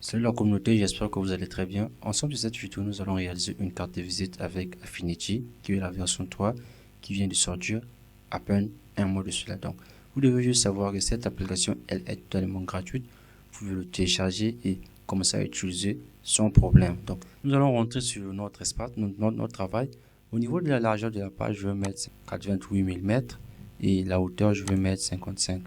Salut la communauté, j'espère que vous allez très bien. Ensemble, dans cette vidéo, nous allons réaliser une carte de visite avec Affinity, qui est la version 3, qui vient de sortir à peine un mois de cela. Donc, vous devez juste savoir que cette application, elle est totalement gratuite. Vous pouvez le télécharger et commencer à utiliser sans problème. Donc, nous allons rentrer sur notre espace, notre travail. Au niveau de la largeur de la page, je vais mettre 88 mm et la hauteur, je vais mettre 55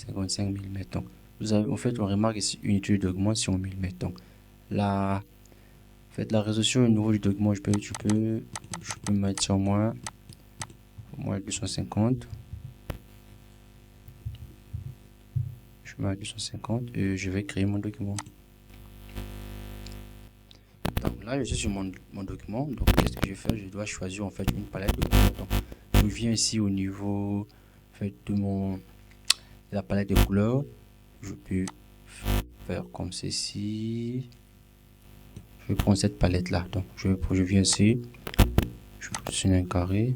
mm. Donc, vous avez, en fait, on remarque ici une étude d'augment si on millimètre. Donc, la, en fait, la résolution au niveau du document, je peux mettre sur moins 250. Je mets à 250 et je vais créer mon document. Donc là, je suis sur mon document. Donc, qu'est-ce que je fais? Je dois choisir en fait une palette de couleurs. Donc, je viens ici au niveau en fait, de la palette de couleurs. Je peux faire comme ceci. Je vais prendre cette palette là. Donc, je viens ici. Je positionne un carré.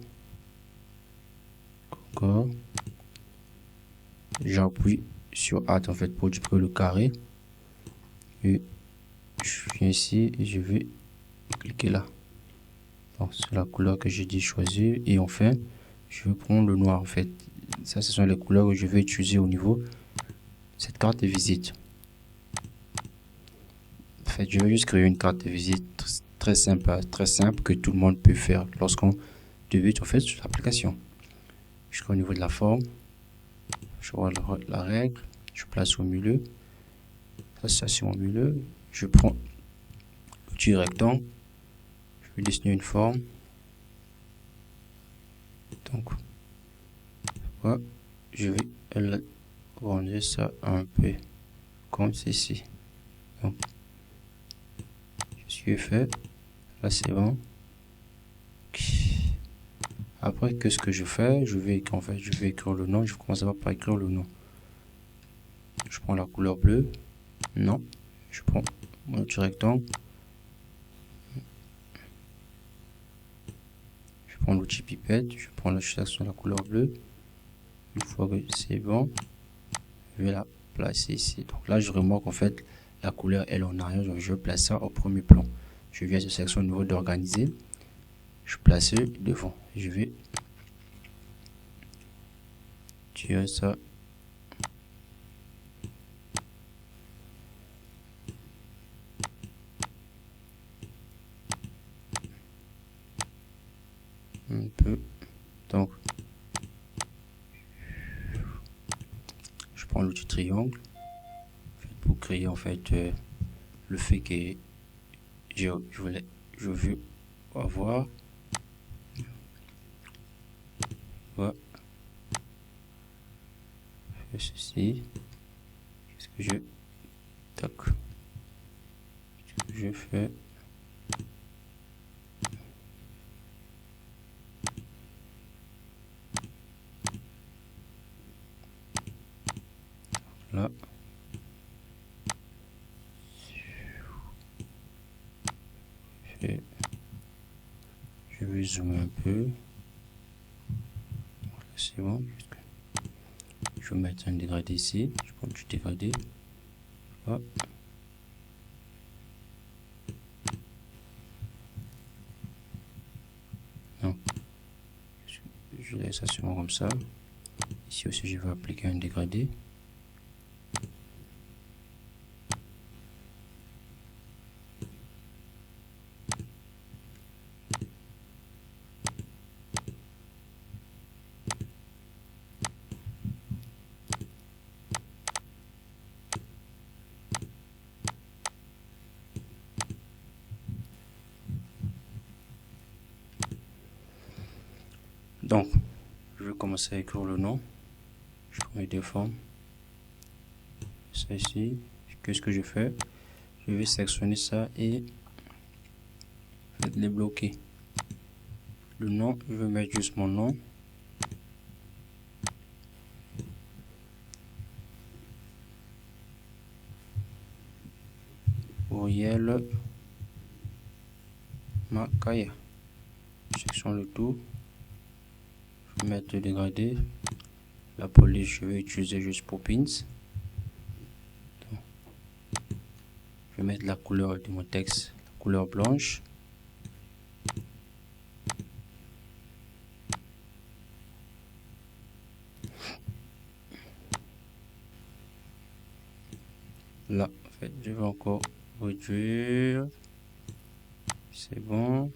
Encore. J'appuie sur Add en fait pour dupliquer le carré. Et je viens ici et je vais cliquer là. Donc, c'est la couleur que j'ai dit choisir. Et enfin, je vais prendre le noir en fait. Ça, ce sont les couleurs que je vais utiliser au niveau de cette carte de visite. En fait, je vais juste créer une carte de visite très simple que tout le monde peut faire lorsqu'on débute en fait sur l'application. Je crée au niveau de la forme. Je vois la règle. Je place au milieu. Ça c'est au milieu. Je prends l'outil rectangle. Je vais dessiner une forme. Donc, voilà. Je vais rendre ça un peu comme ceci. Donc, je suis fait. Là, c'est bon. Après, qu'est-ce que je fais? Je vais écrire le nom. Je commence par écrire le nom. Je prends la couleur bleue. Non. Je prends mon outil rectangle. Je prends l'outil pipette. Je prends la sélection de la couleur bleue. Une fois que c'est bon, je vais la placer ici. Donc là, je remarque en fait la couleur est en arrière. Donc je place ça au premier plan. Je viens de sélection au niveau d'organiser. Je place devant. Je vais tirer ça. Un peu. Donc, je prends l'outil triangle pour créer en fait le fait que je veux avoir. Voilà. Je fais ceci. Qu'est-ce que je. Tac. Qu'est-ce que je fais? Là. Je vais zoomer un peu. Voilà, c'est bon. Je vais mettre un dégradé ici. Je prends du dégradé. Voilà. Non. Je laisse ça seulement comme ça. Ici aussi, je vais appliquer un dégradé. Donc, je vais commencer à écrire le nom. Je prends les deux formes. Ça ici. Qu'est-ce que je fais? Je vais sélectionner ça et les bloquer. Le nom, je vais mettre juste mon nom. Auriel Makaya. Je sélectionne le tout. Je vais mettre le dégradé. La police, je vais utiliser juste pour pins. vais mettre la couleur de mon texte, la couleur blanche. Là, en fait, je vais encore réduire. C'est bon.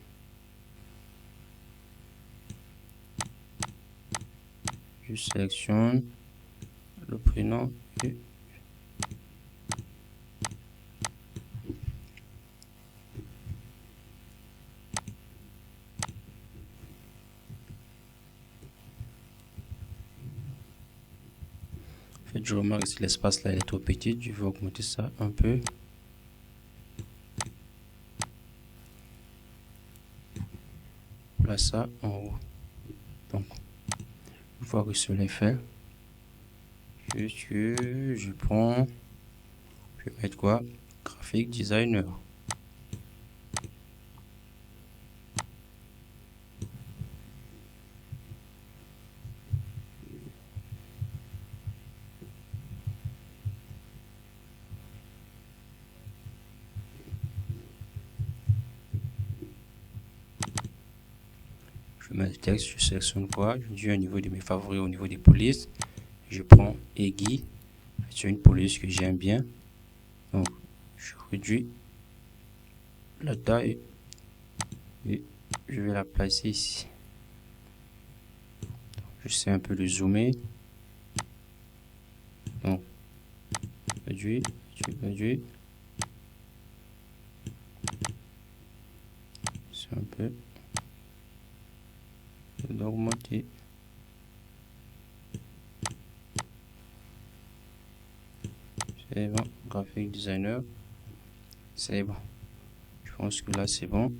Je sélectionne le prénom et en fait, je remarque que l'espace là il est trop petit. Je vais augmenter ça un peu. Place ça en haut. Donc, une fois que cela est fait, je prends, je vais mettre quoi? Graphic designer. Je mets le texte, je sélectionne quoi? Je dis au niveau de mes favoris, au niveau des polices. Je prends Eggy. C'est une police que j'aime bien. Donc, je réduis la taille et je vais la placer ici. Je sais un peu de zoomer. Donc, réduis. C'est un peu d'augmenter. C'est bon, graphic designer. C'est bon. Je pense que là c'est bon.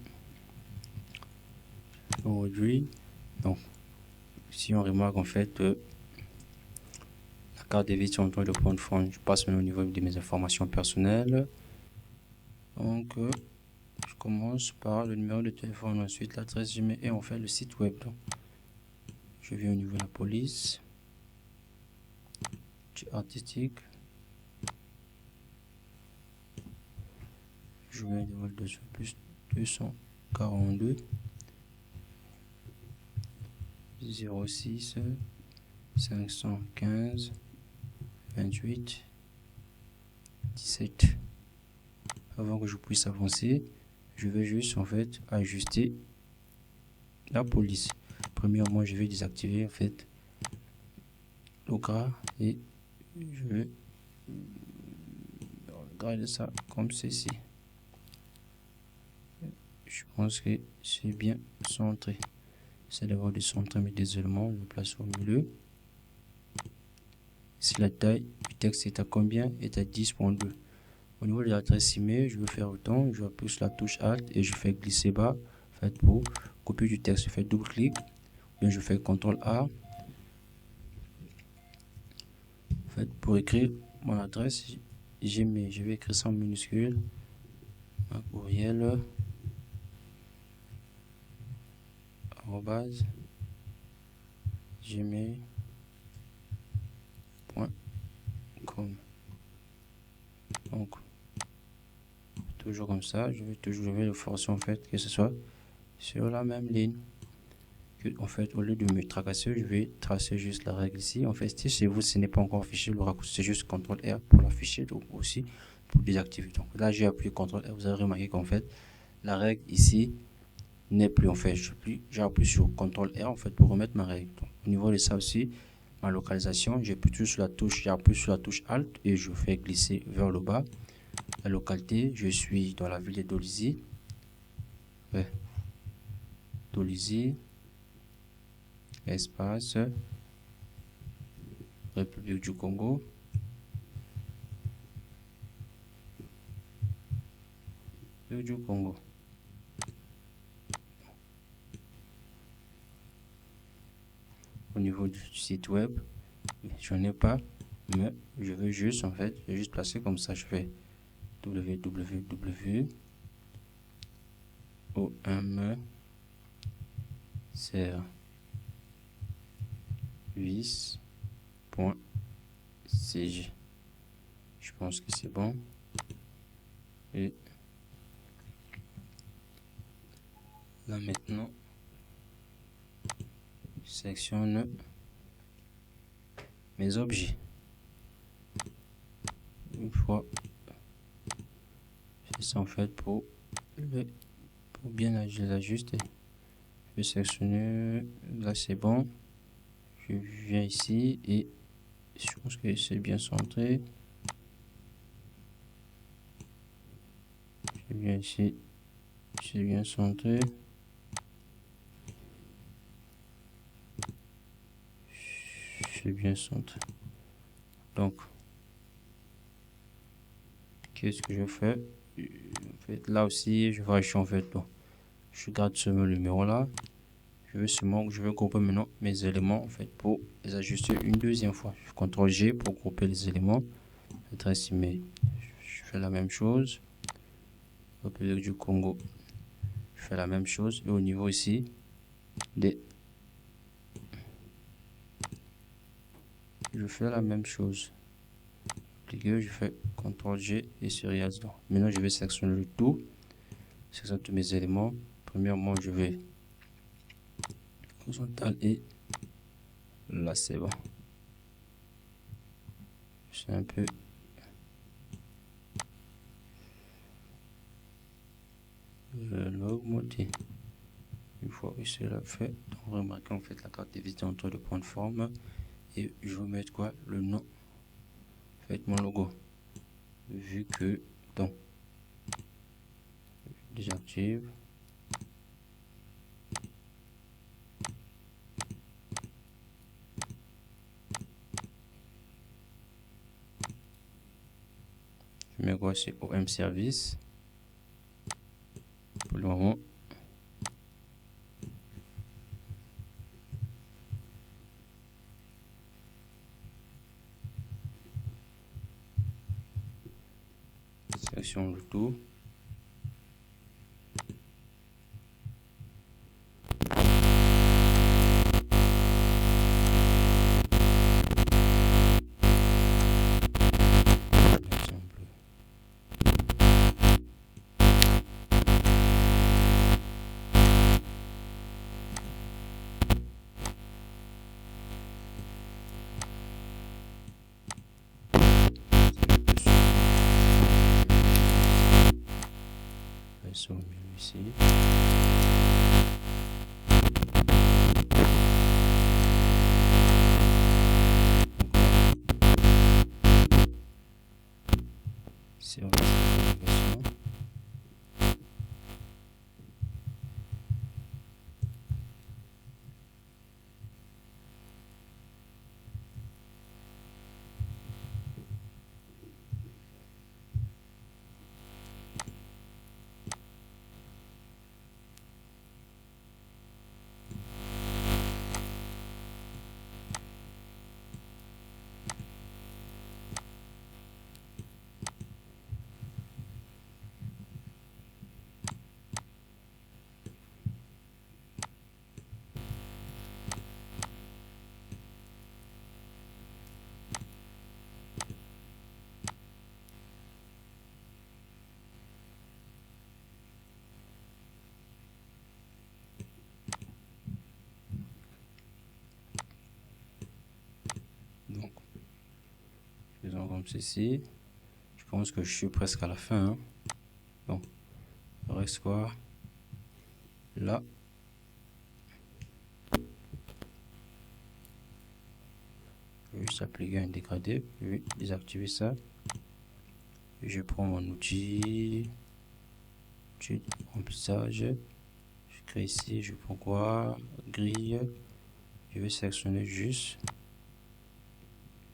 On réduit. Donc, si on remarque en fait la carte de visite est en train de prendre forme, je passe maintenant au niveau de mes informations personnelles. Donc, je commence par le numéro de téléphone, ensuite l'adresse Gmail et on fait le site web. Donc, je viens au niveau de la police, artistique. Je vais devoir dessus plus 242 06 515 28 17. Avant que je puisse avancer, je vais juste en fait ajuster la police. Premièrement, je vais désactiver en fait le gras et je vais garder ça comme ceci. Je pense que c'est bien centré. C'est d'avoir du centre, mais des éléments, je le place au milieu. Si la taille du texte est à combien? Est à 10.2. Au niveau de l'adresse email, je vais faire autant. Je appuie sur la touche Alt et je fais glisser bas. En fait, pour copier du texte, je fais double clic. Bien, je fais CTRL A. En fait, pour écrire mon adresse Gmail, je vais écrire ça en minuscule. Un courriel. @gmail.com. Donc, toujours comme ça, je vais le forcer en fait que ce soit sur la même ligne. En fait, au lieu de me tracasser, je vais tracer juste la règle ici. En fait, si chez vous ce n'est pas encore affiché, le raccourci c'est juste CTRL R pour l'afficher, donc aussi pour désactiver. Donc là, j'ai appuyé CTRL R. Vous avez remarqué qu'en fait, la règle ici n'est plus en fait. J'ai appuyé sur CTRL R en fait pour remettre ma règle. Donc, au niveau de ça aussi, ma localisation, j'appuie sur la touche Alt et je fais glisser vers le bas. La localité, je suis dans la ville de Dolisie. Ouais. Dolisie, espace, République du Congo. Du Congo. Au niveau du site web, je n'ai pas, mais je veux juste en fait, je vais juste placer comme ça. Je fais www.omservice.cg. Je pense que c'est bon. Et là maintenant, je sélectionne mes objets. Une fois, c'est ça en fait pour bien les ajuster. Je vais sélectionner, là c'est bon. Je viens ici et je pense que c'est bien centré. Je viens ici, c'est bien centré. C'est bien centré. Donc, qu'est-ce que je fais? En fait, là aussi, je vais acheter en fait. Bon, je garde ce numéro là. Je vais grouper maintenant mes éléments en fait pour les ajuster une deuxième fois. Je fais CTRL G pour grouper les éléments. Adresse email. Je fais la même chose. République du Congo. Je fais la même chose. Et au niveau ici des, je fais la même chose. Je fais CTRL G et serialize. Maintenant, je vais sélectionner le tout. Sélectionner tous mes éléments. Premièrement, je vais horizontal et là, c'est bon. C'est un peu l'augmenter. Une fois que cela fait, donc remarquez en fait la carte de visite entre le point de forme et je vais mettre quoi? Le nom. Faites mon logo. Vu que donc désactive. Je mets quoi? C'est OM service. Pour le moment. Sélection le tout. Au milieu ici. C'est on donc faisons comme ceci. Je pense que je suis presque à la fin. Hein. Bon, il reste quoi? Là. Je vais juste appliquer un dégradé. Je vais désactiver ça. Et je prends mon outil remplissage. Je crée ici, je prends quoi? Grille. Je vais sélectionner juste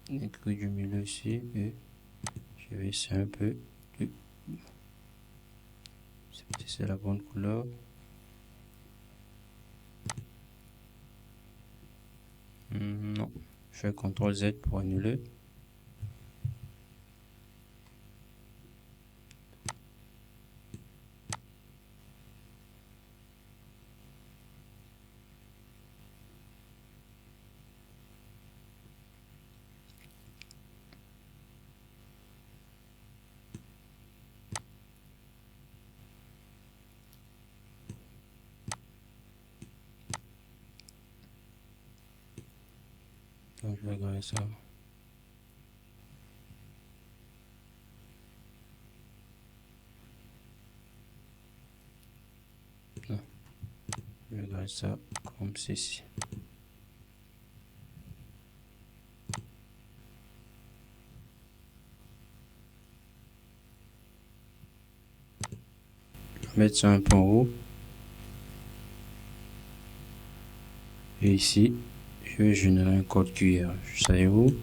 les grilles du milieu ici et je vais essayer un peu de c'est la bonne couleur. Non, je fais CTRL Z pour annuler. Donc, je vais regarder ça. Non, je vais regarder ça comme ceci. Je vais mettre ça un peu en haut. Et ici, je vais générer un code QR. Je sais où.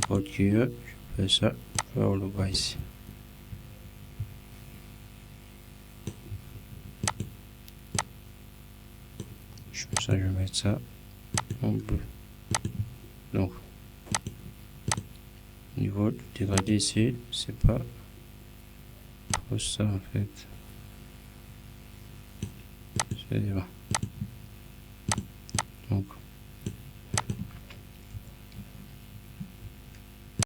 Code QR, je fais ça vers le bas ici. Je vais mettre ça en bleu. Donc, au niveau du dégradé ici, c'est pas pour ça en fait. C'est bon.